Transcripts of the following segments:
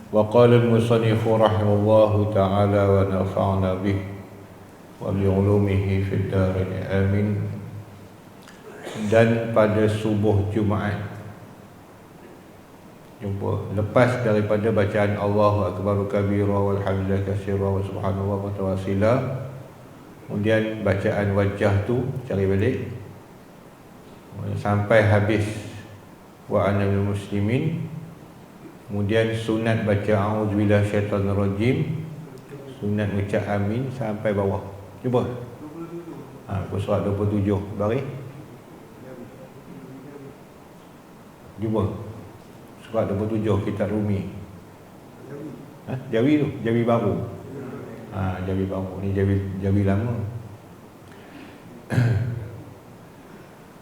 وقال المصنف رحمه الله تعالى ونفعنا به وبعلومه في الدارين آمين. Dan pada subuh Jumaat, jumpa lepas daripada bacaan Allahu Akbar kabira walhamdulillah katsira wa subhanallah wa tawasila, kemudian bacaan wajah tu cari balik sampai habis wa ana minal muslimin, kemudian sunat baca a'udzubillahi syaitanir rajim, sunat ucap amin sampai bawah. Cuba surat 27 bari. Cuba surat 27 kitab Rumi. Jawi tu, Jawi baru. Jawi baru ni, Jawi lama.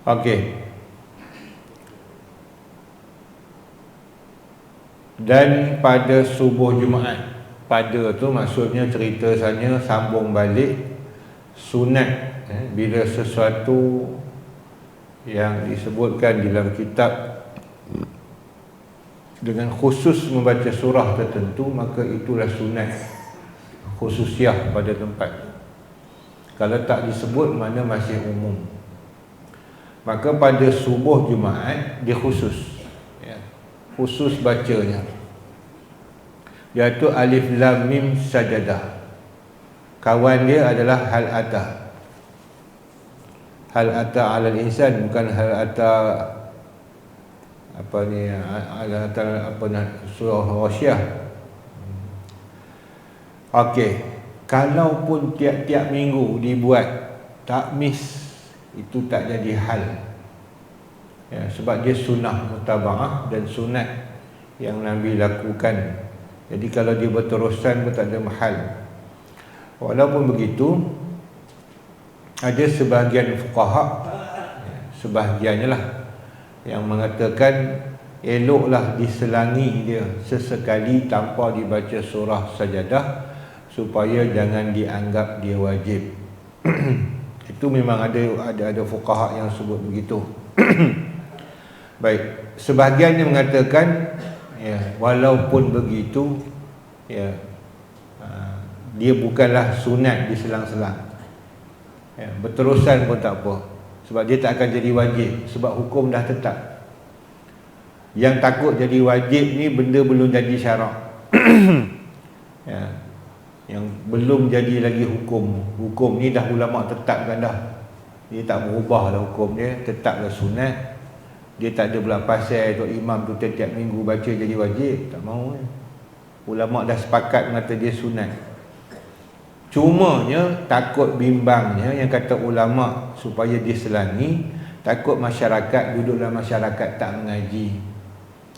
Okey. Dan pada subuh Jumaat, pada tu maksudnya cerita sana sambung balik sunat, bila sesuatu yang disebutkan dalam kitab dengan khusus membaca surah tertentu, maka itulah sunat khususiah pada tempat. Kalau tak disebut, mana masih umum. Maka pada subuh Jumaat dia khusus, khusus bacanya, iaitu alif lam mim sajadah. Kawan dia adalah hal ata. Hal ata alal insan, bukan hal ata surah Ghasyiyah. Okey, kalaupun tiap-tiap minggu dibuat takmis, itu tak jadi hal, sebab dia sunnah mutaba'ah dan sunat yang Nabi lakukan. Jadi kalau dia berterusan pun tak ada mahal. Walaupun begitu, ada sebahagian fuqaha, sebahagiannya lah, yang mengatakan eloklah diselangi dia sesekali tanpa dibaca surah sajadah, supaya jangan dianggap dia wajib. Itu memang ada fuqaha yang sebut begitu. Baik, sebahagian yang mengatakan walaupun begitu, dia bukanlah sunat diselang-selang, berterusan pun tak apa, sebab dia tak akan jadi wajib, sebab hukum dah tetap. Yang takut jadi wajib ni benda belum jadi syarak. Yang belum jadi lagi hukum. Hukum ni dah ulama tetapkan dah, dia tak berubah lah hukum dia, tetaplah sunat. Dia tak ada pula pasal tu imam tu tiap-tiap minggu baca jadi wajib, tak mahu. Ulama dah sepakat mengata dia sunat. Cumanya takut bimbangnya yang kata ulama supaya diselangi, takut masyarakat, duduk dalam masyarakat tak mengaji.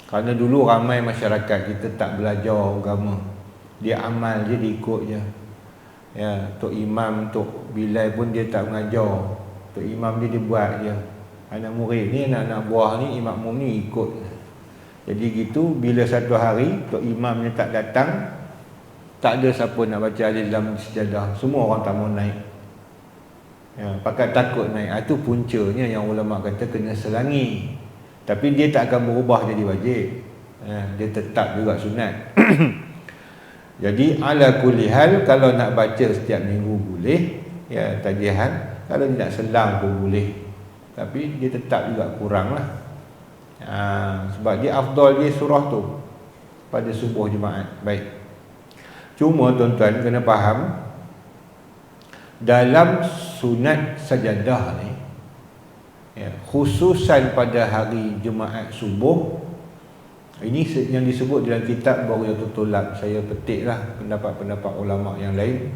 Kerana dulu ramai masyarakat kita tak belajar agama, dia amal je, dia ikut je. Tok imam, Tok Bilal pun dia tak mengajar, tok imam dia buat je. Anak murid ni, anak-anak buah ni, makmum ni ikut. Jadi gitu, bila satu hari tok imamnya tak datang, tak ada siapa nak baca alif lam sajadah, semua orang tak mau naik. Pakat takut naik. Itu puncanya yang ulama kata kena selangi. Tapi dia tak akan berubah jadi wajib, dia tetap juga sunat. Jadi ala kulli hal, kalau nak baca setiap minggu boleh, tajihan. Kalau tidak selang pun boleh, tapi dia tetap juga kurang lah. Sebab dia afdal dia surah tu pada subuh Jumaat. Baik, cuma tuan-tuan kena faham, dalam sunat sajadah ni, khususan pada hari Jumaat subuh, ini yang disebut dalam kitab Baghyatul Tulab. Saya petik lah pendapat-pendapat ulama yang lain.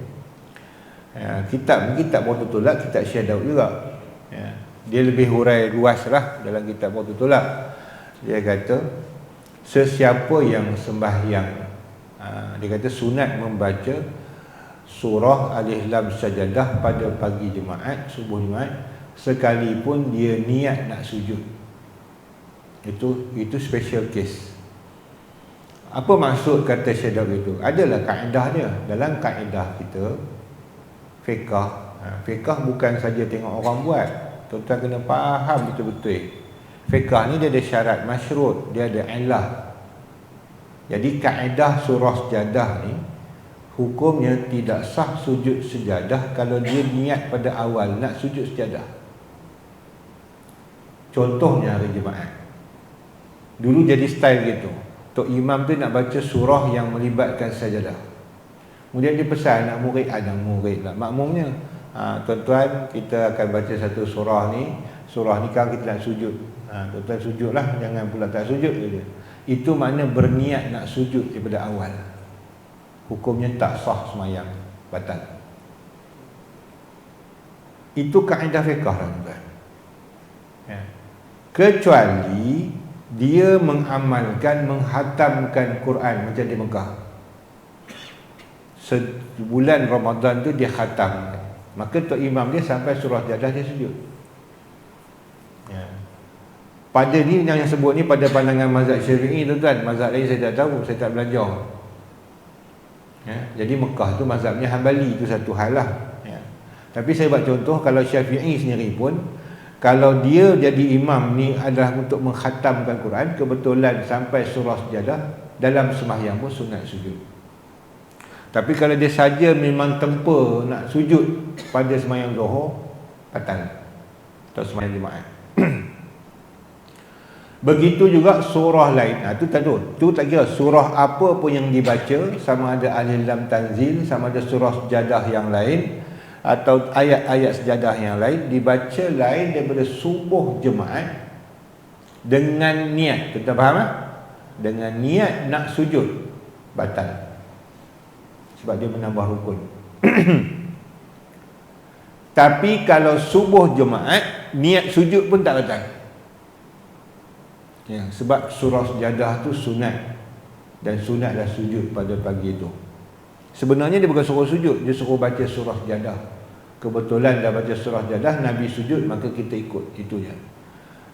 Kitab Baghyatul Tulab, kitab Syekh Daud juga, dia lebih hurai luas lah dalam kitab Baghyatul Tulab. Dia kata sesiapa yang sembahyang, dia kata sunat membaca surah alif lam sajadah pada pagi Jumaat, subuh Jumaat, sekalipun dia niat nak sujud. Itu special case. Apa maksud kata Syekh Daud itu? Adalah kaedah dia. Dalam kaedah kita fiqh, fiqh bukan saja tengok orang buat. Tuan-tuan kena faham betul-betul. Fiqh ni dia ada syarat masyrut, dia ada ilah. Jadi kaedah surah sejadah ni hukumnya tidak sah sujud sejadah kalau dia niat pada awal nak sujud sejadah. Contohnya hari Jumaat, dulu jadi style gitu, tok imam tu nak baca surah yang melibatkan sajadah. Kemudian dia pesan nak murid, murid lah makmumnya, tuan-tuan kita akan baca satu surah ni kan kita nak sujud, tuan-tuan sujudlah, jangan pula tak sujud je. Itu makna berniat nak sujud daripada awal. Hukumnya tak sah semayang, batal. Itu kaedah fiqh lah tuan. Ya. Kecuali dia mengamalkan, menghatamkan Quran macam di Mekah. Sebulan Ramadan tu dia khatam, maka tok imam dia sampai surah Jadah dia sujud. Ya. Pada ni yang sebut ni pada pandangan mazhab Syafi'i tuan-tuan. Mazhab lain saya tak tahu, saya tak belajar. Ya. Jadi Mekah tu mazhabnya Hambali, itu satu hal lah. Ya. Tapi saya buat contoh, kalau Syafi'i sendiri pun, kalau dia jadi imam ni adalah untuk menghatamkan Quran, kebetulan sampai surah Sajadah, dalam sembahyang pun sunat sujud. Tapi kalau dia saja memang tempa nak sujud pada sembahyang Zuhur, batal. Atau sembahyang Jumaat. Begitu juga surah lain. Itu tak tahu. Tu tak kira surah apa pun yang dibaca, sama ada Alif Lam Tanzil, sama ada surah sejadah yang lain atau ayat-ayat sejadah yang lain, dibaca lain daripada subuh Jumaat dengan niat. Kita faham tak? Dengan niat nak sujud, batal. Sebab dia menambah rukun. Tapi kalau subuh Jumaat niat sujud pun tak batal. Ya, sebab surah sejadah tu sunat, dan sunatlah sujud pada pagi itu. Sebenarnya dia bukan suruh sujud, dia suruh baca surah sejadah. Kebetulan dah baca surah sejadah, Nabi sujud, maka kita ikut, itu je.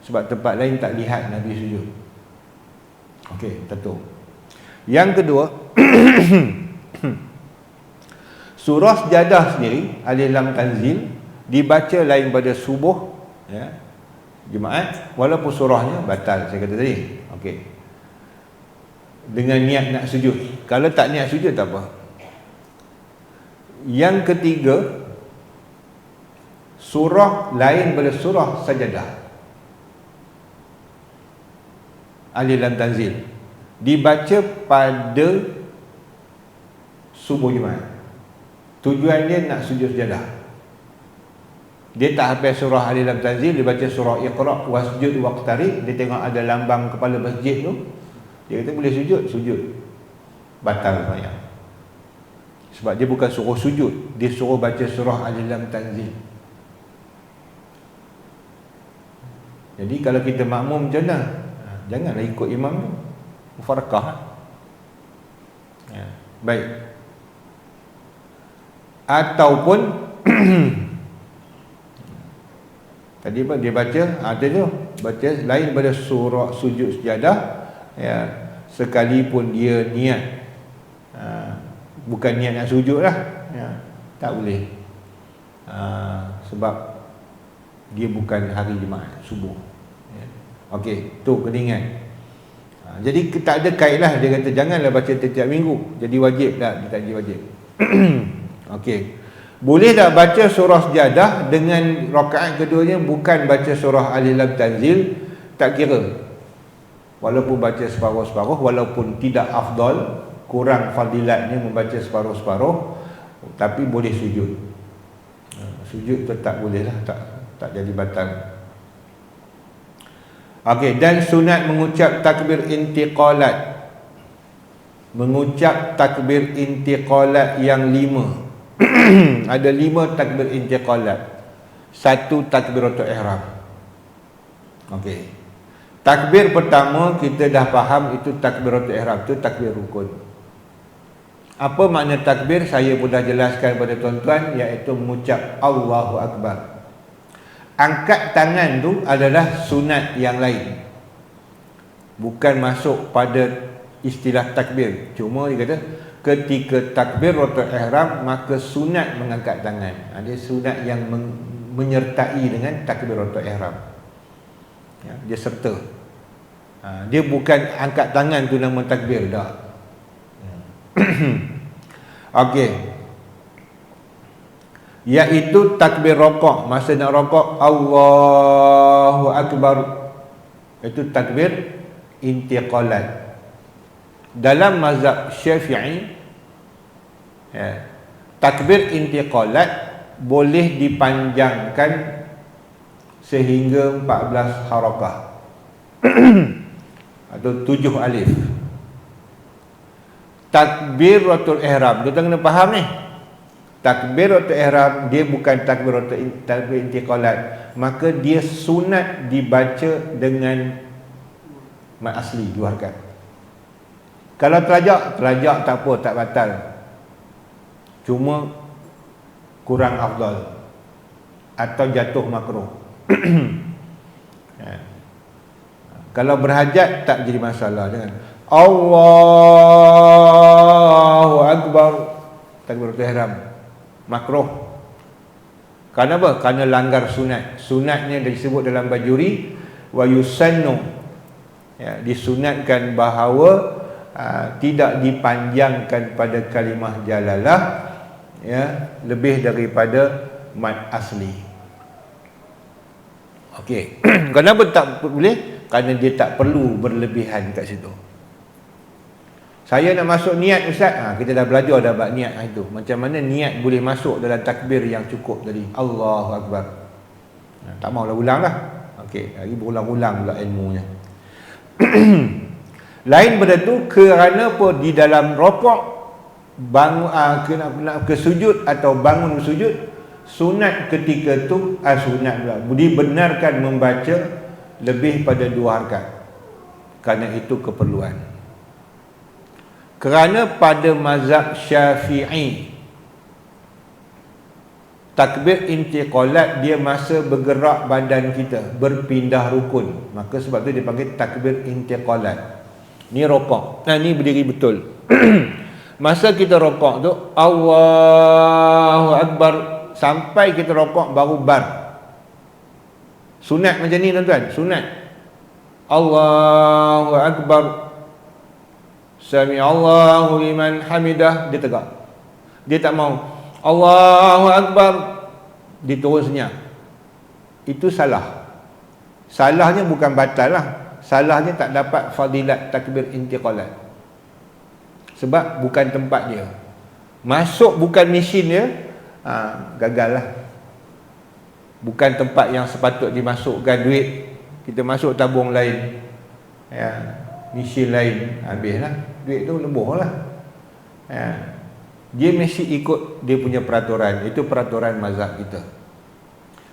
Sebab tempat lain tak lihat Nabi sujud. Okey, satu. Yang kedua, surah sejadah sendiri, Alif Lam Tanzil, dibaca lain pada subuh, ya, Jumaat, walaupun surahnya batal, saya kata tadi. Okey. Dengan niat nak sujud. Kalau tak niat sujud tak apa. Yang ketiga, surah lain pada surah Sajadah, Alif Lam Tanzil, dibaca pada subuh Jumaat. Tujuan dia nak sujud sajadah. Dia tak habis surah Alif Lam Tanzil, dia baca surah Iqra' wasjud waqtarib, dia tengok ada lambang kepala masjid tu, dia kata boleh sujud, sujud. Batal sembahyang. Sebab dia bukan suruh sujud, dia suruh baca surah Alif Lam Tanzil. Jadi kalau kita makmum macam mana? Janganlah ikut imam tu, mufarakah. Ya. Baik. Ataupun tadi apa dia baca, ada tu baca lain pada surah sujud sejadah, ya, sekalipun dia niat bukan niat nak sujud lah, ya, tak boleh, sebab dia bukan hari Jumaat subuh, ya. Okey, tu kena ingat. Jadi tak ada kait lah, dia kata janganlah baca setiap minggu jadi wajib, tak, dia tak jadi wajib. Okey, boleh tak baca surah sejadah dengan rakaat keduanya bukan baca surah Alif Lam Tanzil? Tak kira. Walaupun baca separuh-separuh, walaupun tidak afdal, kurang fadilatnya membaca separuh-separuh, tapi boleh sujud. Sujud tetap boleh lah, tak jadi batal. Okey, dan sunat mengucap takbir intiqalat. Mengucap takbir intiqalat yang 5. Ada 5 takbir intiqalat. 1 takbiratul ihram. Okey. Takbir pertama kita dah faham, itu takbiratul ihram, itu takbir rukun. Apa makna takbir? Saya pun dah jelaskan kepada tuan-tuan, iaitu mengucap Allahu Akbar. Angkat tangan tu adalah sunat yang lain, bukan masuk pada istilah takbir. Cuma dia kata ketika takbiratul ihram maka sunat mengangkat tangan. Ada sunat yang menyertai dengan takbiratul ihram, ya, dia serta. Dia bukan angkat tangan tu nama takbir, tak. Okey. Iaitu takbir rokok. Masa nak rokok, Allahu Akbar. Itu takbir intiqalat. Dalam mazhab Syafi'i, takbir intiqalat boleh dipanjangkan sehingga 14 harakah atau 7 alif. Takbiratul ihram, kita kena faham ni. Takbiratul ihram dia bukan takbir intiqalat, maka dia sunat dibaca dengan mat asli 2 rakaat. Kalau terajak tak apa, tak batal. Cuma kurang afdal atau jatuh makruh. Kalau berhajat tak jadi masalah, jangan Allahu Akbar takbiratul ihram makruh. Kerana apa? Kerana langgar sunat. Sunatnya disebut dalam bajuri wa yusannu, disunatkan bahawa tidak dipanjangkan pada kalimah jalalah lebih daripada mat asli. Okey. Kenapa tak boleh? Kerana dia tak perlu berlebihan kat situ. Saya nak masuk niat ustaz, kita dah belajar dah bab niat itu. Macam mana niat boleh masuk dalam takbir yang cukup tadi, Allahu Akbar. Tak maulah ulang lah. Okey, lagi berulang-ulang pula ilmunya. Lain benda tu, kerana apa di dalam rokok bangun nak ke sujud atau bangun sujud, sunat ketika tu sunat pula dibenarkan membaca lebih pada 2 rakaat. Kerana itu keperluan. Kerana pada mazhab Syafi'i, takbir intiqalat dia masa bergerak badan kita, berpindah rukun. Maka sebab tu dia panggil takbir intiqalat. Ni rokok. Ni berdiri betul. Masa kita rokok tu, Allahu Akbar, sampai kita rokok baru bar. Sunat macam ni tuan-tuan, sunat. Allahu Akbar, Sami Allahu liman hamidah, dia tegak. Dia tak mau Allahu Akbar, dia turun senyap. Itu salah. Salahnya bukan batal lah, salahnya tak dapat fadilat takbir intiqalat. Sebab bukan tempat dia. Masuk bukan mesin dia, gagal lah. Bukan tempat yang sepatut dimasukkan duit. Kita masuk tabung lain, mesin lain, habislah. Duit tu lembuh lah. Dia mesti ikut dia punya peraturan. Itu peraturan mazhab kita.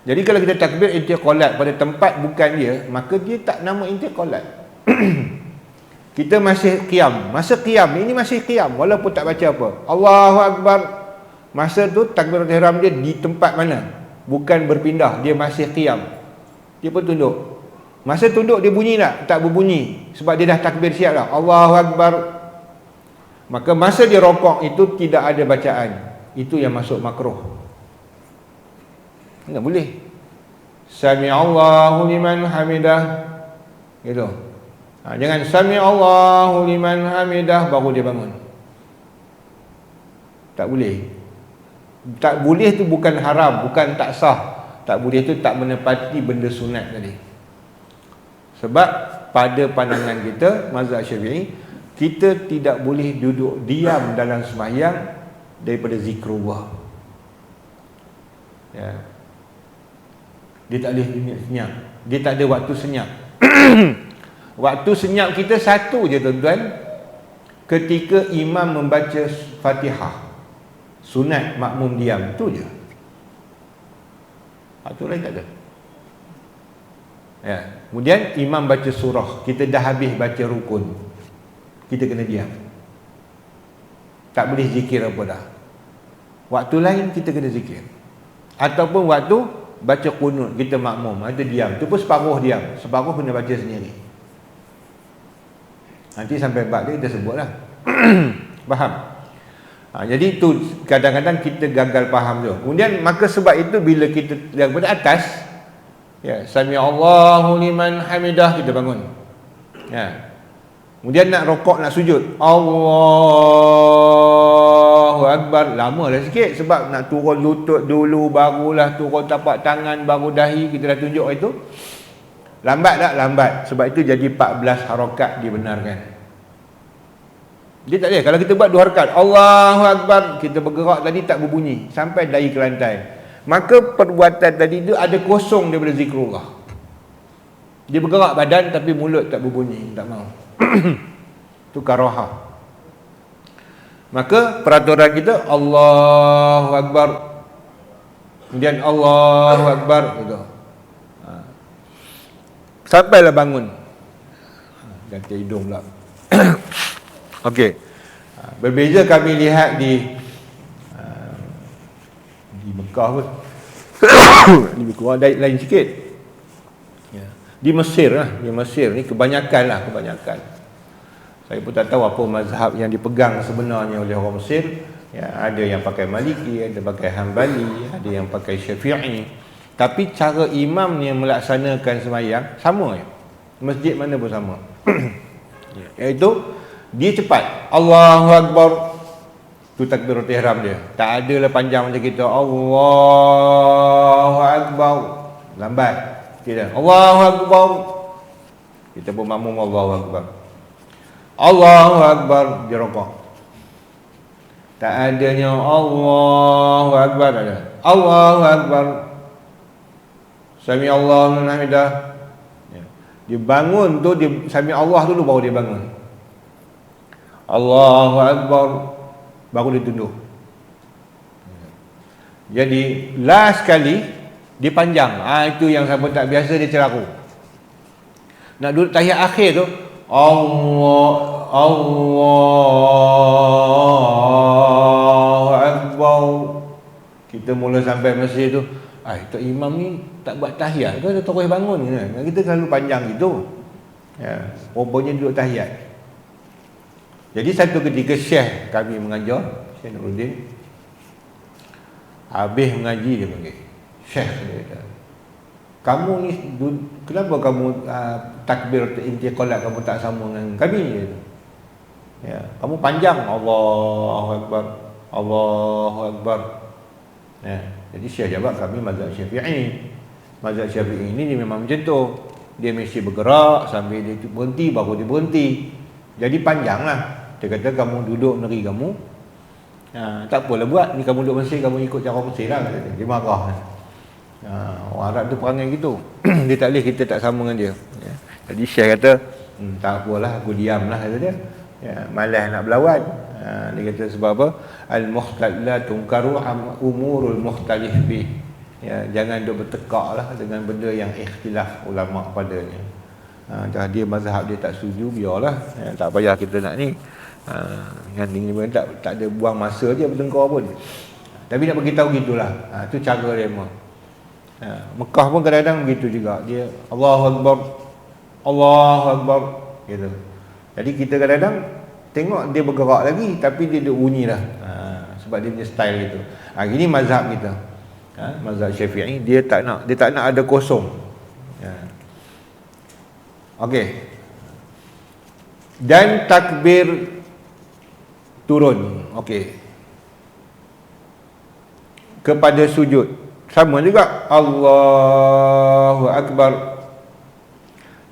Jadi kalau kita takbir intiqalat pada tempat bukan dia, maka dia tak nama intiqalat. Kita masih qiyam. Masa qiyam, ini masih qiyam walaupun tak baca apa. Allahu Akbar. Masa tu takbiratul ihram dia di tempat mana? Bukan berpindah, dia masih qiyam. Dia pun tunduk. Masa tunduk dia bunyi tak? Tak berbunyi. Sebab dia dah takbir siap dah. Allahu Akbar. Maka masa dia rokok itu tidak ada bacaan. Itu yang masuk makruh. Tak boleh. Sami Allahu liman hamidah. Gitu. Jangan Sami Allahu liman hamidah baru dia bangun. Tak boleh. Tak boleh tu bukan haram, bukan tak sah. Tak boleh tu tak menepati benda sunat tadi. Sebab pada pandangan kita mazhab Syafi'i, kita tidak boleh duduk diam dalam sembahyang daripada zikrullah. Dia tak boleh senyap. Dia tak ada waktu senyap. Waktu senyap kita satu je tuan-tuan, ketika imam membaca Fatihah. Sunat makmum diam, tu je. Waktu lain tak ada. Kemudian imam baca surah, kita dah habis baca rukun, kita kena diam. Tak boleh zikir apa dah. Waktu lain kita kena zikir. Ataupun waktu baca qunut, kita makmum, ada diam. Itu pun separuh diam, separuh kena baca sendiri. Nanti sampai bab dia kita sebut lah. Faham? Jadi tu kadang-kadang kita gagal faham tu. Kemudian maka sebab itu bila kita daripada atas, Sami Allahu liman hamidah, kita bangun. Kemudian nak rokok, nak sujud, Allahu Akbar, lama dah sikit sebab nak turun lutut dulu, barulah turun tapak tangan, baru dahi kita dah tunjuk itu. Lambat tak? Lambat. Sebab itu jadi 14 harakat dibenarkan. Dia tak boleh. Kalau kita buat 2 harakat, Allahu Akbar, kita bergerak tadi tak berbunyi sampai dahi ke lantai, maka perbuatan tadi itu ada kosong daripada zikrullah. Dia bergerak badan tapi mulut tak berbunyi, tak mau. Itu karaha. Maka peraturan kita Allahu Akbar, kemudian Allahu Akbar gitu. Sampailah bangun. Ganti hidung pula. Okey. Berbeza kami lihat di Mekah pun. Di kurang lain sikit. Ya. Di Mesir lah. Di Mesir ni kebanyakan. Saya pun tak tahu apa mazhab yang dipegang sebenarnya oleh orang Mesir. Ya, ada yang pakai Maliki, ada pakai Hanbali, ada yang pakai Syafi'i. Tapi cara imam ni yang melaksanakan sembahyang sama je. Masjid mana pun sama. Iaitu dia cepat. Allahu Akbar. Tu takbiratul ihram dia. Tak adalah panjang macam kita. Allahu Akbar. Lambat. Kita Allahu Akbar. Kita pun makmum Allahu Akbar. Allahu Akbar dia rokok. Tak adanya Allahu Akbar ada. Allahu Akbar. Sami Allahu liman hamidah. Dia bangun tu, dia sami Allah dulu baru dia bangun. Allahu Akbar, baru dia tunduk. Jadi last kali dia panjang. Itu yang siapa tak biasa dia ceraku. Nak duduk tahiyat akhir tu, Allahu Akbar. Kita mula sampai masjid tu, tu imam ni tak buat tahiyat ke, dia terus bangun ke? Kita selalu panjang gitu. Ya, rupanya duduk tahiyat. Jadi satu ketika Syekh kami mengajar, Syekh Nuruddin, habis mengaji dia panggil, Syekh dia kata, kamu ni kenapa kamu takbir intiqalat kamu tak sama dengan kami? Ya, kamu panjang, Allahu Akbar, Allahu Akbar. Ya, jadi Syekh jawab, kami mazhab Syafi'i. Mazhab Syafi'i ini dia memang macam tu. Dia mesti bergerak sambil dia berhenti baru dia berhenti. Jadi panjanglah. Dia kata kamu duduk negeri kamu, tak apalah buat. Ni kamu duduk Mesir, kamu ikut cara Mesir lah. Dia marah. Orang Arab tu perangai gitu. Dia tak boleh kita tak sama dengan dia. Ya. Jadi Syekh kata, tak apalah, aku diam lah, kata dia. Ya, malas nak berlawan. Dia kata sebab apa? Al-mukhtal la tunkaru umurul mukhtalif bih. Ya, jangan duk bertekak lah dengan benda yang ikhtilaf ulama padanya. Dia mazhab dia tak setuju, biarlah. Ya, tak payah kita nak ni. Ni tak ada buang masa je bertengkar pun. Tapi nak beritahu gitulah. Tu cara dia memang. Mekah pun kadang-kadang begitu juga. Dia Allahu Akbar, Allahu Akbar gitu. Jadi kita kadang-kadang tengok dia bergerak lagi tapi dia duk bunyi lah. Sebab dia punya style gitu. Ini mazhab kita. Mazhab Syafi'i dia tak nak ada kosong. Okey. Dan takbir turun. Okey. Kepada sujud sama juga, Allahu Akbar.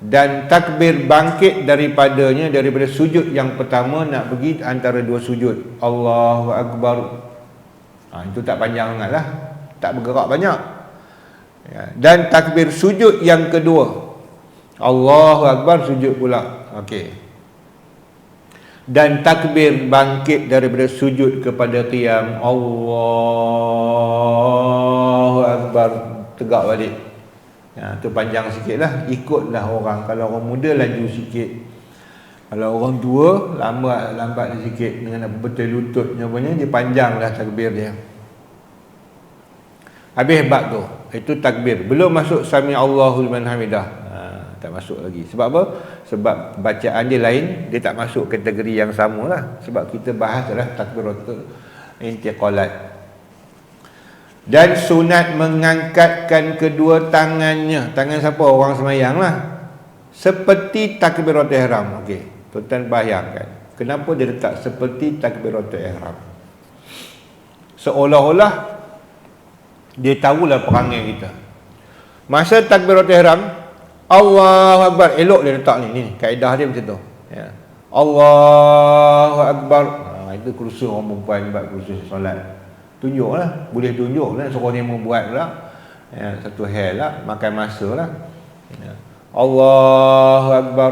Dan takbir bangkit daripadanya, daripada sujud yang pertama nak pergi antara dua sujud, Allahu Akbar. Itu tak panjang sangat lah, tak bergerak banyak. Dan takbir sujud yang kedua, Allahu Akbar, sujud pula. Okey. Dan takbir bangkit daripada sujud kepada qiyam, Allahu Akbar, tegak balik. Tu panjang sikit lah, ikutlah orang. Kalau orang muda laju sikit, kalau orang tua lambat sikit, dengan betul lututnya punya, dia panjang lah takbir dia. Habis bab tu, itu takbir. Belum masuk sami Allahu liman hamidah. Tak masuk lagi. Sebab apa? Sebab bacaan dia lain, dia tak masuk kategori yang sama lah. Sebab kita bahas adalah takbiratul intiqalat. Dan sunat mengangkatkan kedua tangannya. Tangan siapa? Orang semayang lah. Seperti takbiratul ihram. Okey. Tuan-tuan bayangkan, kenapa dia letak seperti takbiratul ihram? Seolah-olah dia tahulah perangai kita. Masa takbiratul ihram, Allahu Akbar, elok dia letak ni kaedah dia macam tu. Ya. Allahu Akbar. Itu kursus orang perempuan buat kursus solat. Tunjuklah, boleh tunjuklah, suruh dia membuat pula. Ya, satu hal lah, makan masa lah. Ya. Allahu Akbar.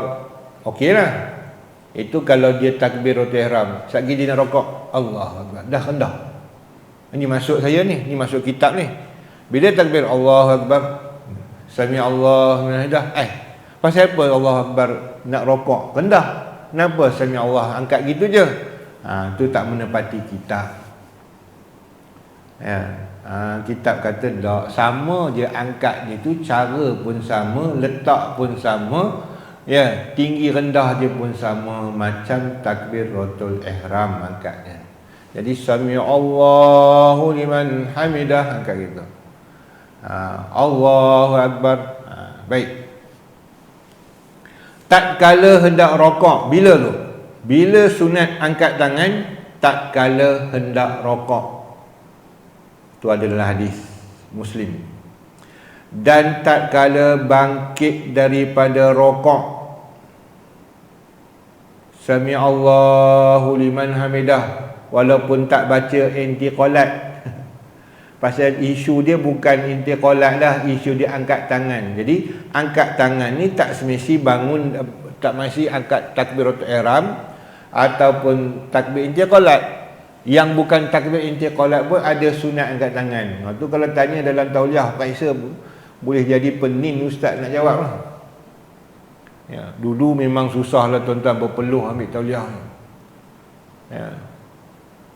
Okeylah. Itu kalau dia takbiratul ihram. Sekali dia nak rokok, Allahu Akbar. Dah rendah. Ini masuk saya ni masuk kitab ni. Bila takbir Allahu Akbar, Sami Allah dah. Pasal apa Allahu Akbar nak rokok rendah? Kenapa Sami Allah angkat gitu je? Tu tak menepati kitab. Ya. Kitab kata tak, sama je angkat dia tu, cara pun sama, letak pun sama, ya, tinggi rendah dia pun sama, macam takbiratul ihram angkatnya. Jadi Sami Allahu liman hamidah, angkat gitu. Allahu Akbar. Baik. Tak kala hendak rokok, bila tu? Bila sunat angkat tangan, tak kala hendak rokok. Itu adalah hadis Muslim. Dan tak kala bangkit daripada rokok, Sami Allahu liman hamidah, walaupun tak baca intiqalat. Pasal isu dia bukan intiqalat dah, isu dia angkat tangan. Jadi angkat tangan ni tak semesti bangun, tak mesti angkat takbiratul ihram ataupun takbir intiqalat. Yang bukan takbir intiqalat pun ada sunat angkat tangan. Tu kalau tanya dalam tauliah Kaisar, boleh jadi pening ustaz nak jawab lah. Ya, dulu memang susah lah tuan-tuan berpeluh ambil tauliah ni. Ya.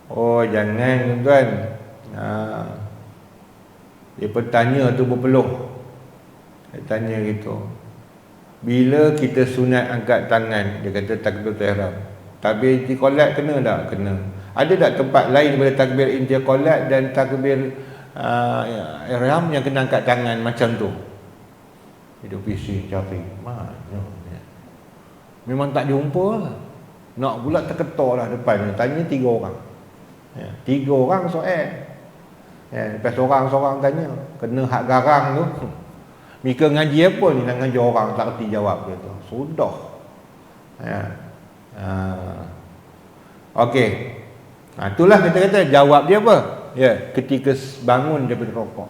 Oh jangan tuan. Dia bertanya tu berpeluh. Dia tanya gitu. Bila kita sunat angkat tangan, dia kata takbiratul ihram. Takbir intiqalat kena tak? Kena. Ada tak tempat lain daripada takbir intiqalat dan takbir ihram yang kena angkat tangan macam tu? Hidup PC cari mana? Memang tak jumpa lah. Nak pula terketar lah depan. Tanya 3 orang. Ya, 3 orang soal. Ya, lepas seorang-seorang tanya, kena hak garang tu. Mika ngaji apa ni nak ngaji orang tak reti jawab dia tu. Sudah. Ya. Okey. Itulah kata-kata jawab dia apa? Ya, ketika bangun daripada rokok.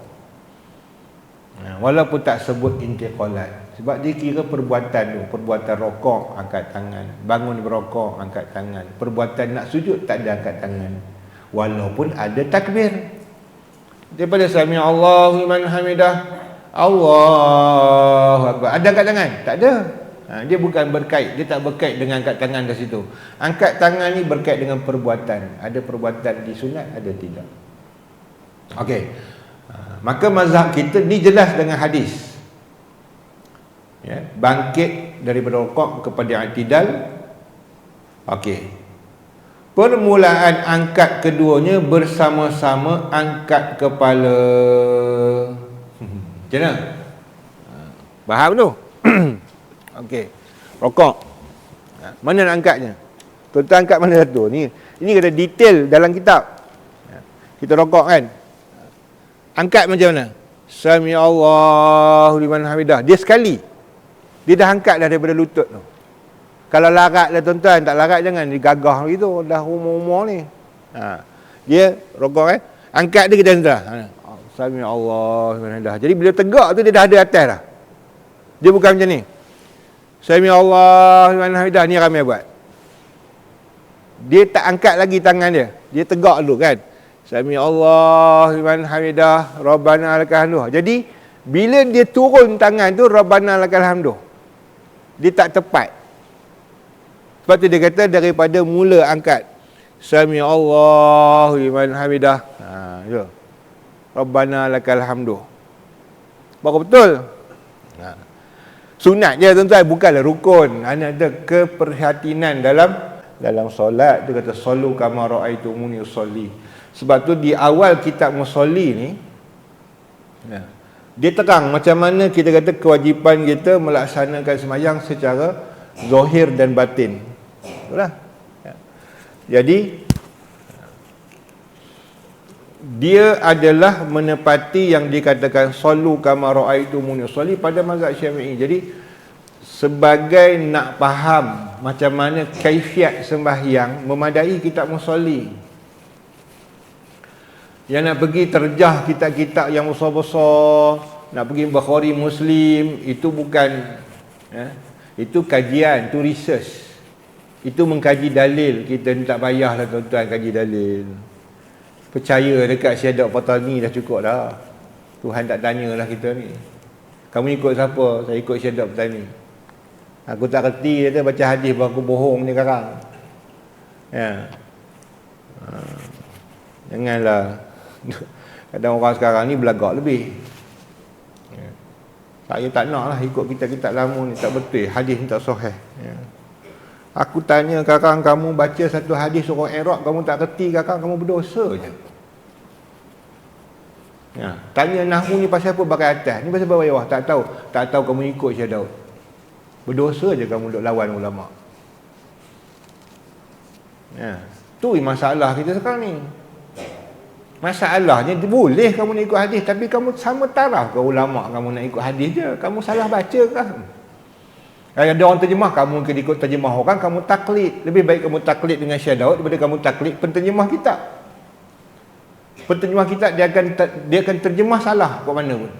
Walaupun tak sebut intiqalat. Sebab dia kira perbuatan tu, perbuatan rokok angkat tangan, bangun berokok angkat tangan, perbuatan nak sujud tak ada angkat tangan. Walaupun ada takbir. Daripada Sami Allahu liman hamidah, Allahu Akbar, ada angkat tangan? Tak ada. Dia bukan berkait, dia tak berkait dengan angkat tangan kat situ. Angkat tangan ni berkait dengan perbuatan. Ada perbuatan disunat, ada tidak. Okey. Maka mazhab kita ni jelas dengan hadis. Ya, bangkit daripada rukuk kepada i'tidal. Okey. Permulaan angkat keduanya bersama-sama angkat kepala. Macam mana? Faham tu? Okey. Rokok. Mana nak angkatnya? Tuan-tuan angkat mana satu? Ni kena detail dalam kitab. Kita rokok kan? Angkat macam mana? Sami Allahu liman hamidah. Dia sekali. Dia dah angkat dah daripada lutut tu. Kalau larat lah tuan-tuan, tak larat jangan digagah gitu. Dah umur-umur ni. Dia rokok kan? Angkat dia kita dah. Sami Allahu liman hamidah. Jadi bila tegak tu dia dah ada atas dah. Dia bukan macam ni. Sami Allahu liman hamidah, ni ramai buat. Dia tak angkat lagi tangan dia. Dia tegak dulu kan. Sami Allahu liman hamidah, Rabbana lakal hamdu. Jadi bila dia turun tangan tu Rabbana lakal hamdu, dia tak tepat. Sebab tu dia kata daripada mula angkat Sami Allahu liman hamidah, ya, Rabbana lakal hamdu, baru betul. Sunat je tuan-tuan, bukanlah rukun. Ada keperhatian dalam solat. Dia kata sallu kama raaitumuni usolli. Sebab tu di awal kitab Musolli ni, dia terang macam mana kita kata kewajipan kita melaksanakan sembahyang secara zahir dan batin. itulah. Ya. Jadi dia adalah menepati yang dikatakan sallu kama raaitumuni usolli pada mazhab Syafi'i. Jadi sebagai nak faham macam mana kaifiat sembahyang, memadai kitab musolli. Yang nak pergi terjah kitab-kitab yang besar-besar, nak pergi Bukhari Muslim, itu bukan itu kajian, itu research. Itu mengkaji dalil. Kita ni tak payahlah tuan-tuan kaji dalil. Percaya dekat Syed Patani dah cukup dah. Tuhan tak tanyalah kita ni. Kamu ikut siapa? Saya ikut Syed Patani. Aku tak kerti dia baca hadis baru aku bohong ni sekarang. Ya. Janganlah. Kadang orang sekarang ni belagak lebih. Ya. Saya tak nak lah ikut kitab-kitab lama ni, tak betul. Hadis ni tak sahih. Ya. Aku tanya kakak, kamu baca satu hadis surah Iraq, kamu tak kerti kakak, kamu berdosa je. Ya. Tanya nahwu ni pasal apa pakai atas, ni pasal bawah, tak tahu. Tak tahu kamu ikut Syekh Daud. Berdosa je kamu duk lawan ulama. Ya. Tu masalah kita sekarang ni. Masalahnya boleh kamu nak ikut hadis, tapi kamu sama taraf ke ulama kamu nak ikut hadis je. Kamu salah baca kah? Ada orang terjemah, kamu ikut terjemah orang, kamu taklid. Lebih baik kamu taklid dengan Syekh Daud daripada kamu taklid penterjemah kitab. Penterjemah kitab dia akan terjemah salah ke mana pun.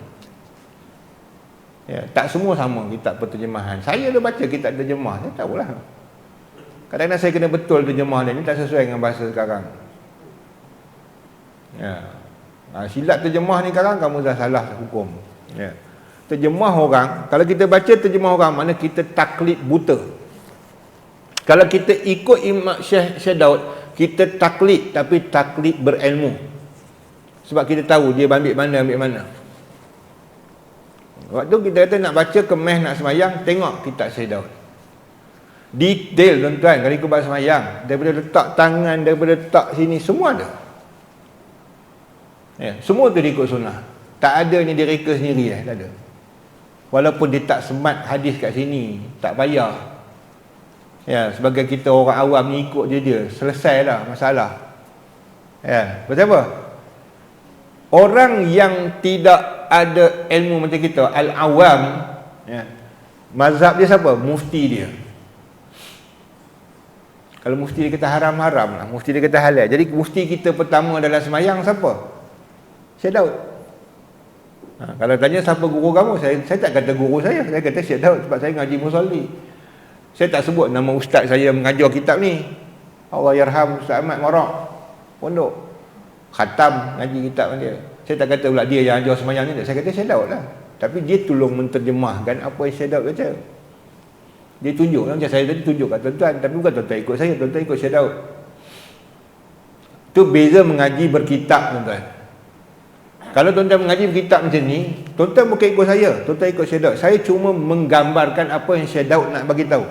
Ya, tak semua sama kitab penterjemahan. Saya dah baca kitab terjemah, saya tahulah. Kadang-kadang saya kena betul terjemah dia ni tak sesuai dengan bahasa sekarang. Ya. Silap terjemah ni sekarang kamu dah salah hukum. Ya. Terjemah orang, kalau kita baca terjemah orang, mana kita taklid buta. Kalau kita ikut Imam Syekh Daud, kita taklid, tapi taklid berilmu. Sebab kita tahu dia ambil mana. Waktu kita kata nak baca kemeh nak semayang, tengok kitab Syekh Daud. Detail tuan-tuan, kalau ikut bahasa semayang, daripada letak tangan, daripada letak sini, semua ada. Ya, semua tu diikut sunnah. Tak ada ni dia reka sendiri tak ada. Walaupun dia tak semat hadis kat sini, tak payah. Ya, sebagai kita orang awam ni ikut dia, selesai dah masalah. Ya, betul apa? Orang yang tidak ada ilmu macam kita, al-awam, ya, mazhab dia siapa? Mufti dia. Kalau mufti dia kata haram-haram lah, mufti dia kata halal. Jadi mufti kita pertama dalam semayang siapa? Syekh Daud. Kalau tanya siapa guru kamu, saya tak kata guru saya kata Syekh Daud sebab saya ngaji musolli. Saya tak sebut nama ustaz saya mengajar kitab ni. Allah yarham Ustaz Ahmad Marak pondok khatam ngaji kitab dia. Saya tak kata pula dia yang ajar semayang ni, saya kata Syekh Daud lah. Tapi dia tolong menterjemahkan apa yang Syekh Daud baca. Dia tunjuk macam saya tadi tunjuk kat tuan-tuan, tapi bukan tuan-tuan ikut saya, tuan-tuan ikut Syekh Daud. Tu beza mengaji berkitab tuan-tuan. Kalau tuan-tuan mengaji kitab macam ni, tuan-tuan bukan ikut saya, tuan-tuan ikut Syekh Daud. Saya cuma menggambarkan apa yang Syekh Daud nak bagi tahu.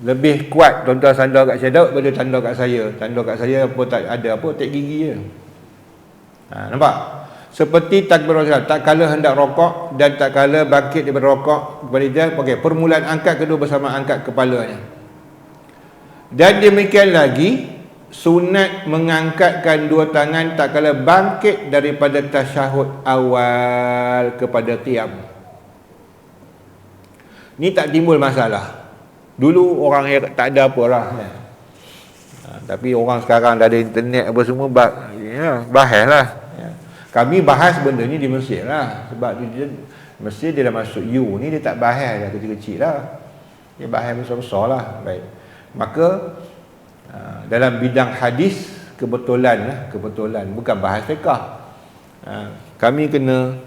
Lebih kuat tuan-tuan sandar kat Syekh Daud daripada sandar kat saya. Sandar kat saya apa tak ada apa, tek gigi je. Nampak? Seperti takbiratul ihram, tak kala hendak rokok dan tak kala bangkit daripada rokok kepada dia, okey, permulaan angkat kedua bersama angkat kepalanya. Dan demikian lagi sunat mengangkatkan dua tangan tak kala bangkit daripada tasyahud awal kepada qiyam. Ni tak timbul masalah. Dulu orang tak ada apa lah. Tapi orang sekarang dah ada internet apa semua, bahas lah. Kami bahas benda ni di Mesir lah. Sebab Mesir dia dah masuk U ni, dia tak bahas dah kecil-kecil lah. Dia bahas besar-besar lah. Baik. Maka dalam bidang hadis, kebetulan bukan bahas fiqh, kami kena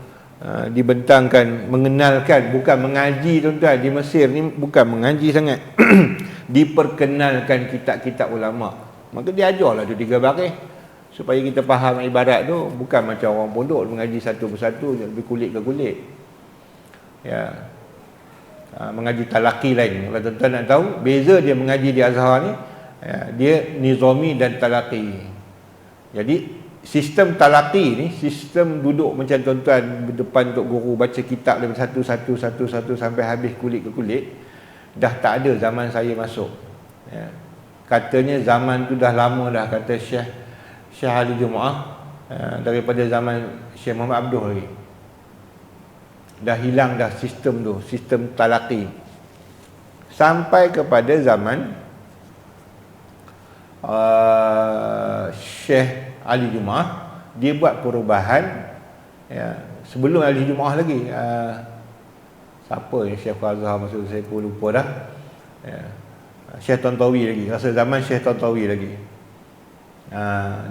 dibentangkan mengenalkan, bukan mengaji tuan-tuan. Di Mesir ni bukan mengaji sangat. Diperkenalkan kitab-kitab ulama. Maka dia ajarlah tu 3 baris supaya kita faham ibarat tu. Bukan macam orang pondok mengaji satu persatu, lebih kulit ke kulit. Ya. Mengaji talaqi lain. Kalau tuan-tuan nak tahu beza dia mengaji di Azhar ni, ya, dia nizami dan talaqi. Jadi sistem talaqi ni, sistem duduk macam tuan-tuan berdepan untuk guru baca kitab dari satu sampai habis kulit ke kulit. dah tak ada zaman saya masuk. Ya. Katanya zaman tu dah lama dah, kata Syekh Ali Jumaah, daripada zaman Syekh Muhammad Abduh lagi. Dah hilang dah sistem tu, sistem talaqi. Sampai kepada zaman Syekh Ali Jumaah, dia buat perubahan. Ya, sebelum Ali Jumaah lagi, siapa yang Syekh Azhar maksud saya pun lupa dah. Ya, Syekh Tontowi lagi, rasa zaman Syekh Tontowi lagi.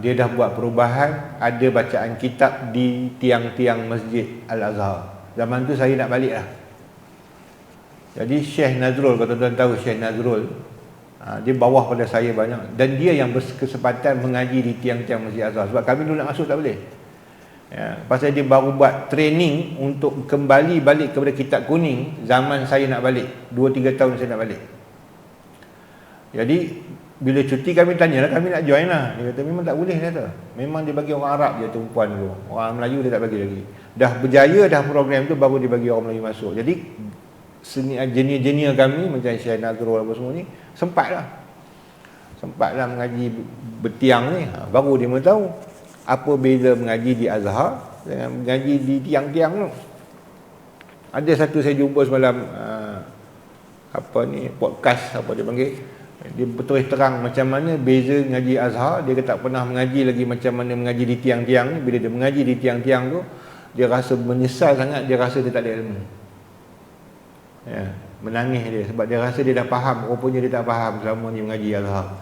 Dia dah buat perubahan, ada bacaan kitab di tiang-tiang Masjid Al-Azhar. Zaman tu saya nak balik lah. Jadi Syekh Nazrul, kalau tuan-tuan tahu Syekh Nazrul, dia bawah pada saya banyak, dan dia yang berkesempatan mengaji di tiang-tiang Masjid Azhar. Sebab kami dulu nak masuk tak boleh. Ya, pasal dia baru buat training untuk kembali balik kepada kitab kuning zaman saya nak balik, 2-3 tahun saya nak balik. Jadi bila cuti kami tanyalah, kami nak join lah. Dia kata memang tak boleh, dia kata. Memang dia bagi orang Arab je tumpuan dulu. Orang Melayu dia tak bagi lagi. Dah berjaya dah program tu, baru dia bagi orang Melayu masuk. Jadi jenior-jenior kami macam Syekh Nazrul apa semua ni sempatlah mengaji bertiang ni. Baru dia mau tahu apa beza mengaji di Azhar dengan mengaji di tiang-tiang tu. Ada satu saya jumpa semalam, podcast apa dia panggil, dia berterus terang macam mana beza mengaji Azhar. Dia kata tak pernah mengaji lagi macam mana mengaji di tiang-tiang ni. Bila dia mengaji di tiang-tiang tu, dia rasa menyesal sangat, dia rasa dia tak ada ilmu. Ya, menangis dia sebab dia rasa dia dah faham, rupanya dia tak faham selama ni mengaji Azhar.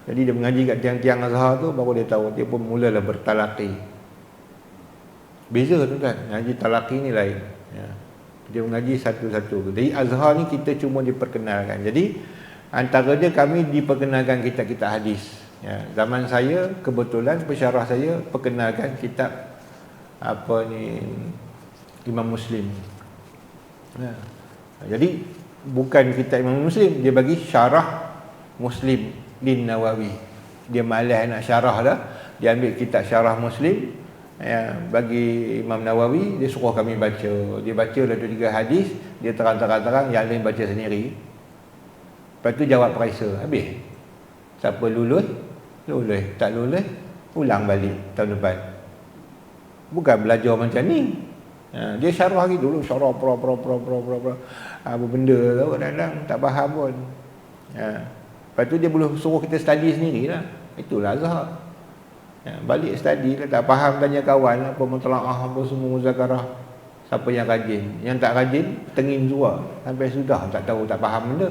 Jadi dia mengaji kat tiang-tiang Azhar tu, baru dia tahu, dia pun mulalah bertalaqi. Beza tuan-tuan, mengaji talaqi ni lain. Ya. Dia mengaji satu-satu. Jadi Azhar ni kita cuma diperkenalkan. Jadi antara dia kami diperkenalkan kitab-kitab hadis. Ya. Zaman saya kebetulan pensyarah saya perkenalkan kitab Imam Muslim. Ya. Jadi bukan kitab Imam Muslim, dia bagi syarah Muslim bin Nawawi. Dia malas nak syarah dah, dia ambil kitab syarah Muslim, ya, bagi Imam Nawawi, dia suruh kami baca. Dia baca dah 2-3 hadis, dia terang-terang, yang lain baca sendiri. Lepas tu jawab periksa, habis. Siapa lulus, tak lulus, ulang balik tahun depan. Bukan belajar macam ni. Dia syarah lagi dulu, syarah apa benda tu kadang-kadang tak faham pun. Lepas tu dia boleh suruh kita study sendirilah. Itulah Azhar. Balik study lah, tak faham tanya kawan apa mutalaah apa semua muzakarah. Siapa yang rajin, yang tak rajin tengin zua sampai sudah tak tahu, tak faham benda.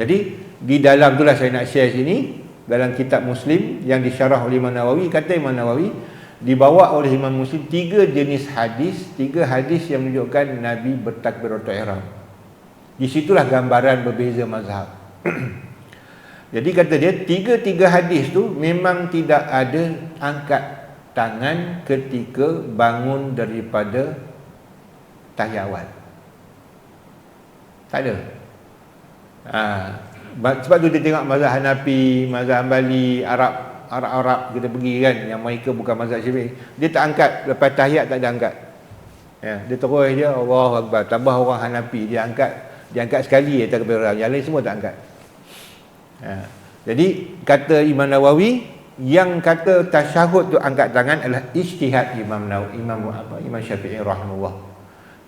Jadi di dalam itulah saya nak share sini, dalam kitab Muslim yang disyarah oleh Imam Nawawi, kata Imam Nawawi, dibawa oleh Imam Muslim 3 jenis hadis, 3 hadis yang menunjukkan Nabi bertakbiratul ihram. Di situlah gambaran berbeza mazhab. Jadi kata dia, 3 hadis tu memang tidak ada angkat tangan ketika bangun daripada tahiyat awal. Tak ada. Sebab tu dia tengok mazhab Hanafi, mazhab Hanbali, Arab kita pergi kan, yang mereka bukan mazhab Syafi'i, dia tak angkat lepas tahiyat, tak ada angkat. Ya, dia terus dia Allahu Akbar. Tambah orang Hanafi, dia angkat sekali atas kepala orang, yang lain semua tak angkat. Ya. Jadi kata Imam Nawawi, yang kata tasyahud tu angkat tangan adalah ijtihad Imam Syafi'i rahimahullah.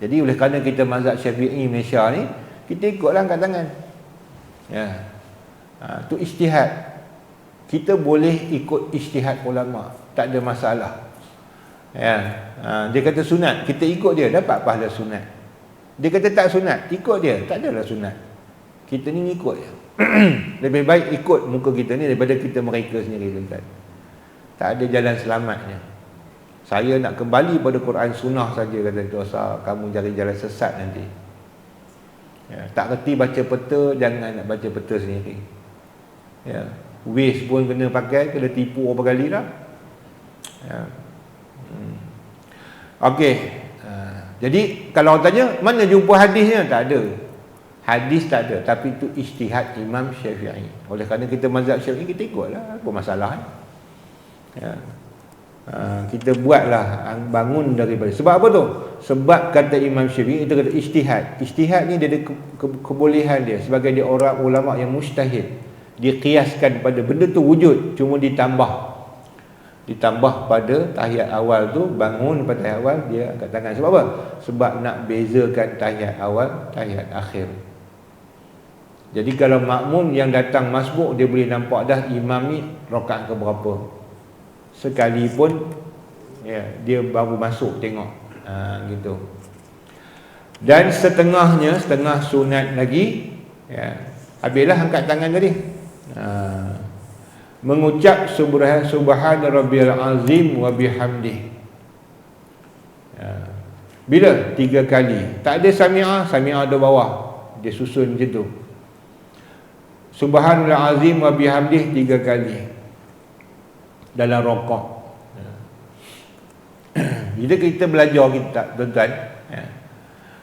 Jadi oleh kerana kita mazhab Syafi'i Malaysia ni, kita ikutlah angkat tangan. Ya. Tu ijtihad. Kita boleh ikut ijtihad ulama, tak ada masalah. Ya. Dia kata sunat, kita ikut dia, dapat pahala sunat. Dia kata tak sunat, ikut dia, tak adalah sunat. Kita ni ikut dia. Lebih baik ikut muka kita ni daripada kita mereka sendiri, tuan-tuan. Tak ada jalan selamatnya. Saya nak kembali pada Quran sunnah saja, kata dosa kamu cari jalan sesat nanti. Ya, tak reti baca peta, jangan nak baca peta sendiri. Ya. Waze pun kena pakai, kena tipu berapa kali dah. Ya. Okey. Jadi kalau orang tanya mana jumpa hadisnya, tak ada. Hadis tak ada, tapi itu ijtihad Imam Syafi'i. Oleh kerana kita mazhab Syafi'i, kita ikutlah, apa masalah. Ya. Kita buatlah, bangun daripada. Sebab apa tu? Sebab kata Imam Syafi'i, itu kata ijtihad. Ijtihad ni dia ada kebolehan dia sebagai dia orang ulama yang mujtahid. Dia kiaskan pada benda tu wujud, cuma ditambah pada tahiyat awal tu, bangun pada tahiyat awal dia angkat tangan. Sebab apa? Sebab nak bezakan tahiyat awal, tahiyat akhir. Jadi kalau makmum yang datang masbuk, dia boleh nampak dah imam ni rakaat ke berapa. Sekalipun ya, dia baru masuk tengok, gitu. Dan setengah sunat lagi, ya. Habislah angkat tangan tadi. Mengucap subhana rabbiyal azim wa bihamdih. Bila? 3 kali. Tak ada sami'ah ada bawah. Dia susun macam tu. Subhanal azim wa bihamdih 3 kali dalam rokok. Bila kita belajar kitab, tuan-tuan,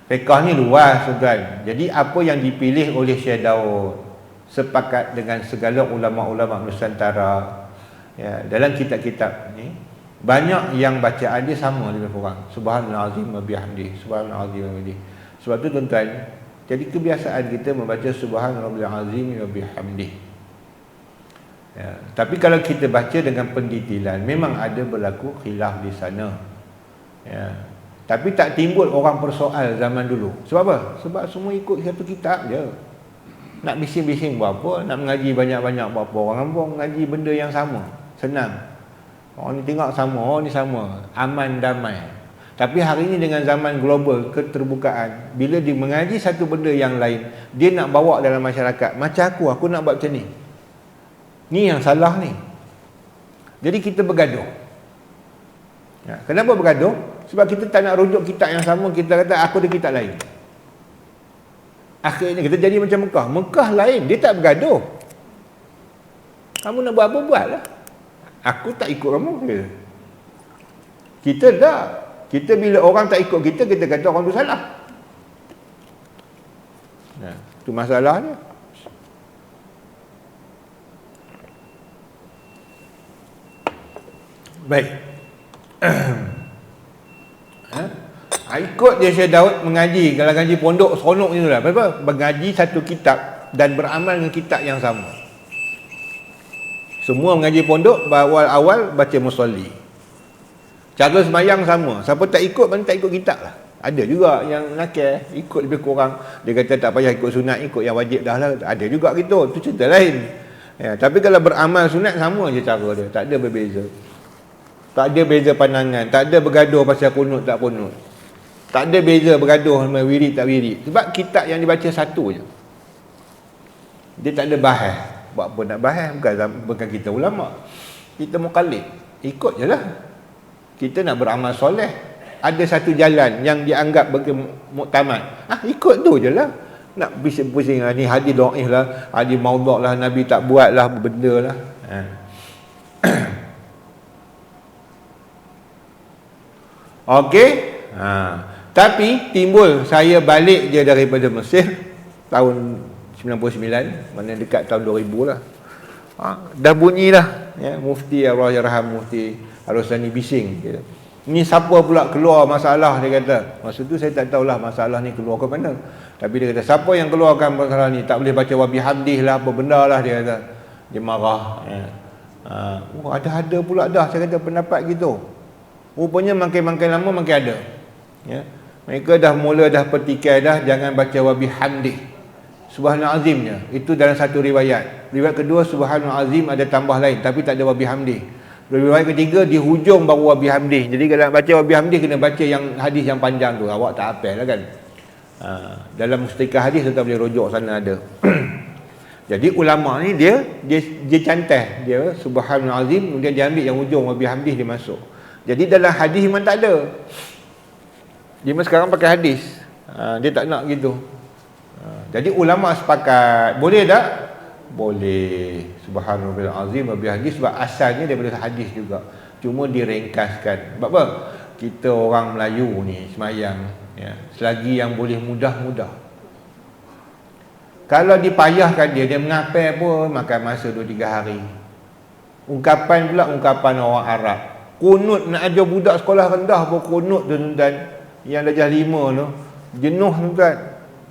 fiqh ni luas, tuan-tuan. Jadi apa yang dipilih oleh Syekh Daud sepakat dengan segala ulama-ulama Nusantara, ya, dalam kitab-kitab ni banyak yang bacaan dia sama dengan orang. Subhanal azim wa bihamdih, subhanal azim wa bihamdih. Sebab tu tuan-tuan, jadi kebiasaan kita membaca subhanal azim wa bihamdih. Ya, tapi kalau kita baca dengan pendetilan, memang ada berlaku khilaf di sana. Ya. Tapi tak timbul orang persoal zaman dulu. Sebab apa? Sebab semua ikut satu kitab je. Nak bising-bising buat apa? Nak mengaji banyak-banyak buat apa? Orang kampung mengaji benda yang sama, senang. Orang ni tengok sama, orang ni sama, aman damai. Tapi hari ini dengan zaman global, keterbukaan, bila dia mengaji satu benda yang lain, dia nak bawa dalam masyarakat. Macam aku nak buat macam ni. Ni yang salah ni. Jadi kita bergaduh. Ya, kenapa bergaduh? Sebab kita tak nak rujuk kitab yang sama. Kita kata aku ada kitab lain. Akhirnya kita jadi macam Mekah. Mekah lain, dia tak bergaduh. Kamu nak buat apa, buatlah. Aku tak ikut kamu ke? Kita tak. Kita bila orang tak ikut kita, kita kata orang tu salah. Nah, itu masalahnya. Baik. Ikut dia Syekh Daud mengaji. Kalau ngaji pondok seronok ni lah. Apa? Mengaji satu kitab dan beramal dengan kitab yang sama. Semua mengaji pondok, awal baca musolli. Cara semayang sama. Siapa tak ikut, mana tak ikut kitab lah. Ada juga yang nakal, ikut lebih kurang. Dia kata tak payah ikut sunat, ikut yang wajib dah lah. Ada juga gitu, tu cerita lain. Ya, tapi kalau beramal sunat, sama je cara dia. Tak ada berbeza. Tak ada beza pandangan. Tak ada bergaduh pasal kunut tak kunut. Tak ada beza bergaduh sama wirid tak wirid. Sebab kitab yang dibaca satu je. Dia tak ada bahas. Buat apa nak bahas? Bukan kita ulama. Kita muqallid. Ikut je lah. Kita nak beramal soleh. Ada satu jalan yang dianggap bagi muktamad. Ikut tu je lah. Nak pusing-pusing lah. Ni hadis do'if lah. Hadis maudhu' lah. Nabi tak buat lah. Benda lah. Okey. Tapi timbul, saya balik je daripada Mesir tahun 99, mana dekat tahun 2000 lah. Dah bunyi dah, ya, Mufti Allah Yarham Mufti Al-Husani bising gitu. Ni siapa pula keluar masalah, dia kata. Maksud tu saya tak tahulah masalah ni keluar ke mana. Tapi dia kata siapa yang keluarkan masalah ni, tak boleh baca wa bihamdih lah, apa benda lah, dia kata. Dia marah, ya. Ada pula dah, saya kata pendapat gitu. Rupanya makin lama makin ada. Ya. Mereka dah mula petikai dah, jangan baca wa bihamdih. Subhanal azimnya. Itu dalam satu riwayat. Riwayat kedua subhanal azim ada tambah lain, tapi tak ada wa bihamdih. Riwayat ketiga di hujung baru wa bihamdih. Jadi kalau nak baca wa bihamdih kena baca yang hadis yang panjang tu. Awak tak hafal lah kan. Dalam mustikah hadis tetap boleh rujuk sana ada. Jadi ulama ni dia cantai. Dia subhanal azim, kemudian dia ambil yang hujung wa bihamdih, dia masuk. Jadi dalam hadis memang tak ada. Dia sekarang pakai hadis. Dia tak nak gitu. Jadi ulama sepakat. Boleh tak? Boleh. Subhanallah azim wa bihamdih, sebab asalnya daripada hadis juga. Cuma diringkaskan. Sebab apa? Kita orang Melayu ni semayang, ya, selagi yang boleh mudah. Kalau dipayahkan dia mengapai pun makan masa 2-3 hari. Ungkapan pula ungkapan orang Arab. Kunut nak ajar budak sekolah rendah pun kunut tuan-tuan. Yang darjah 5 tu jenuh tuan-tuan.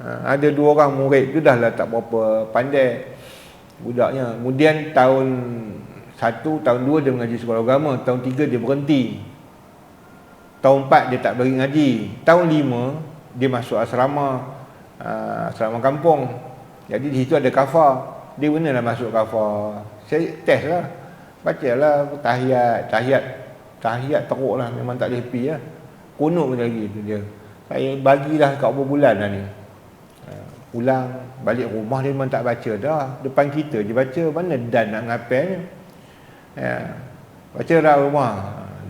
Ada 2 orang murid tu dah lah tak berapa pandai budaknya. Kemudian tahun 1, tahun 2 dia mengaji sekolah agama, tahun 3 dia berhenti. Tahun 4 dia tak bagi ngaji. Tahun 5 dia masuk asrama, asrama kampung. Jadi di situ ada kafar. Dia benar lah masuk kafar. Saya test lah, bacalah tahiyat teruk lah, memang tak boleh happy lah. Kunut pun lagi tu dia. Saya bagilah kat berapa bulan lah ni. Pulang balik rumah dia memang tak baca dah. Depan kita je baca, mana dan nak ngapelnya. Baca dah rumah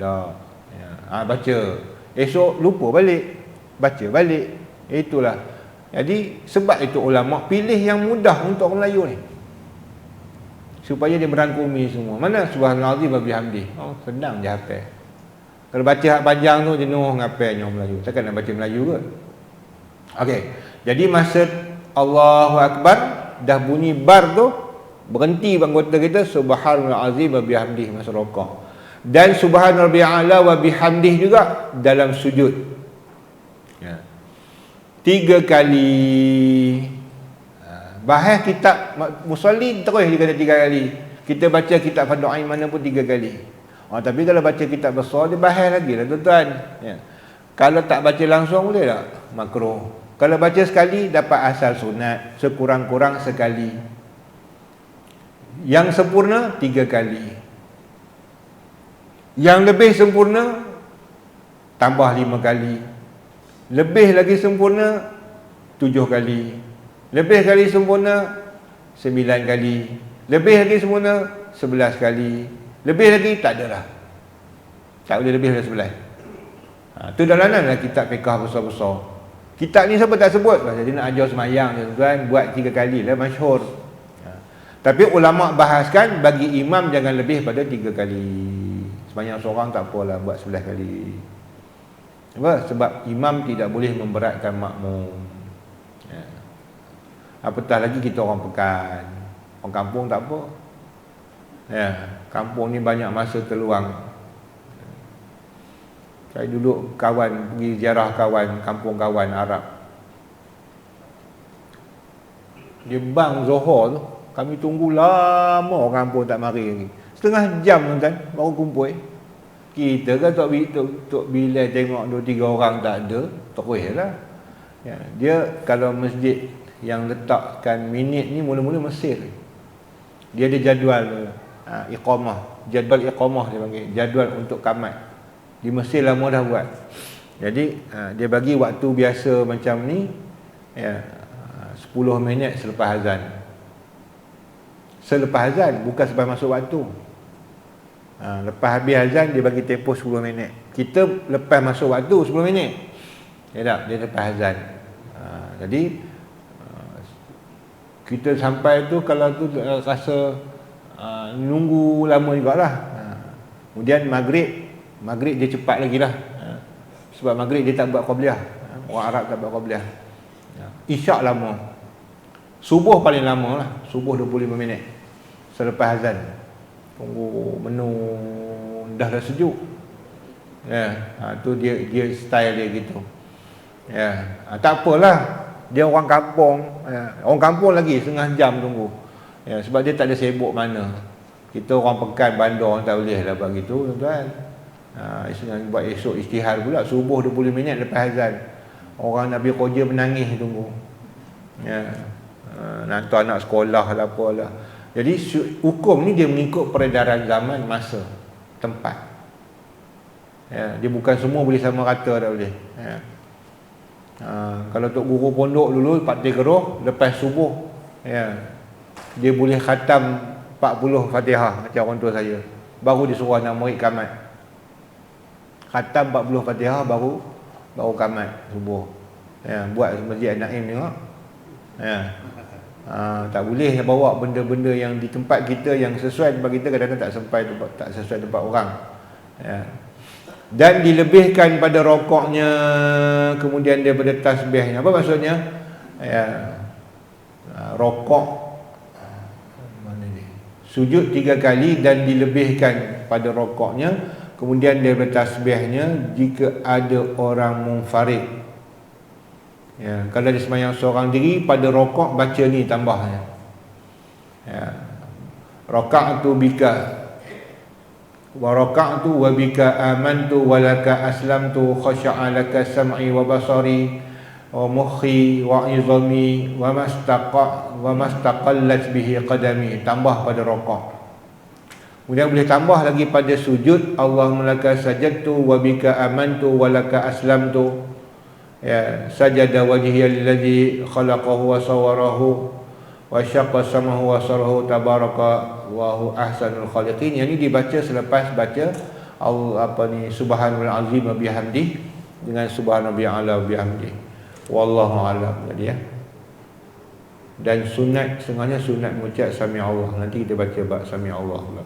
dah. Baca. Esok lupa balik, baca balik. Itulah. Jadi sebab itu ulama pilih yang mudah untuk orang Melayu ni, supaya dia merangkumi semua. Mana subhanallah wa bihamdi. Senang je hafal. Kalau baca hak panjang tu jenuh ngapelnya orang Melayu. Takkan nak baca Melayu ke? Okey. Jadi masa Allahu Akbar dah bunyi bar tu, berhenti anggota kita subhanallah azim wa bihamdi masa rukuk. Dan subhanallah bi'ala wa bihamdi juga dalam sujud. 3 kali. Bahas kitab musalli terus dia kata 3 kali. Kita baca kitab Fardhu Ain mana pun 3 kali. Tapi kalau baca kitab besar dia bahas lagi lah tuan-tuan. Kalau tak baca langsung boleh tak? Makruh. Kalau baca sekali dapat asal sunat, sekurang-kurang sekali. Yang sempurna 3 kali. Yang lebih sempurna tambah 5 kali. Lebih lagi sempurna 7 kali. Lebih kali sempurna 9 kali. Lebih lagi sempurna 11 kali. Lebih lagi tak ada lah. Tak boleh lebih dari 11. Tu dalanan lah kitab fiqh besar-besar. Kitab ni siapa tak sebut? Jadi nak ajar semayang tuan, buat 3 kali lah, masyhur. Tapi ulama bahaskan bagi imam jangan lebih pada 3 kali. Semayang seorang tak apalah, buat 11 kali. Sebab imam tidak boleh memberatkan makmum. Apatah lagi kita orang pekan. Orang kampung tak apa. Kampung ni banyak masa terluang. Saya duduk kawan, pergi ziarah kawan, kampung kawan Arab. Dia bang Zohor tu, kami tunggu lama orang kampung tak mari lagi. Setengah jam tuan-tuan baru kumpul. Kita kan tok bila tengok 2-3 orang tak ada, terus lah. Dia kalau masjid yang letakkan minit ni mula-mula Mesir. Dia ada jadual iqamah, jadual iqamah dia panggil, jadual untuk qamat. Di Mesir lama dah buat. Jadi dia bagi waktu biasa macam ni 10 minit selepas azan. Selepas azan, bukan selepas masuk waktu. Lepas habis azan dia bagi tempoh 10 minit. Kita lepas masuk waktu 10 minit. Tak, dia lepas azan. Jadi kita sampai tu kalau tu rasa nunggu lama jugalah. Kemudian maghrib dia cepat lagi lah. Sebab maghrib dia tak buat qabliyah. Orang Arab tak buat qabliyah. Isyak lama. Subuh paling lama lah. Subuh 25 minit selepas azan. Tunggu menung dah sejuk. Tu dia style dia gitu. Tak apalah. Dia orang kampung. Orang kampung lagi setengah jam tunggu. Sebab dia tak ada sibuk mana. Kita orang pekan bandar tak boleh lah buat gitu tuan-tuan. Buat esok istihar pula subuh 20 minit lepas azan. Orang nak pergi kerja menangis tunggu. Nak hantar anak sekolah lah apalah. Jadi hukum ni dia mengikut peredaran zaman, masa, tempat. Dia bukan semua boleh sama rata, tak boleh. Kalau tok guru pondok dulu Pak Tegeroh lepas subuh dia boleh khatam 40 Fatihah macam orang tua saya. Baru disuruh anak murid qamat. Khatam 40 Fatihah baru qamat subuh. Buat masjid An-Naim tengok. Tak boleh bawa benda-benda yang di tempat kita yang sesuai tempat kita, kadang-kadang tak sesuai tempat orang. Dan dilebihkan pada rokoknya, kemudian daripada tasbihnya. Apa maksudnya? Rokok mana ni? Sujud 3 kali dan dilebihkan pada rokoknya, Kemudian dia bertasbihnya jika ada orang munfarid. Ya, kalau dia sembahyang seorang diri, pada rokok baca ni tambahnya. Ya. Raka'tu bika wa raka'tu wa bika amantu wa laka aslamtu khasha'a laka sam'i wa basari wa mukhi wa izami wa mastaqallat bihi qadami. Tambah pada rokok. Kemudian boleh tambah lagi pada sujud, Allahumma laka sajadtu wa bika amantu wa laka aslamtu. Ya, sajada wajhiya alladhi khalaqahu wa sawwarahu wa syaqqa samahu wa sarahu tabaraka wa hu ahsanul khaliqin. Yang ini dibaca selepas baca subhanal azim wa bihamdi dengan subhanallahi ala wa bihamdi. Wallahu a'lam tadi ya. Dan sunat, sebenarnya sunat mengucap sami Allah. Nanti kita baca bab sami Allah pula.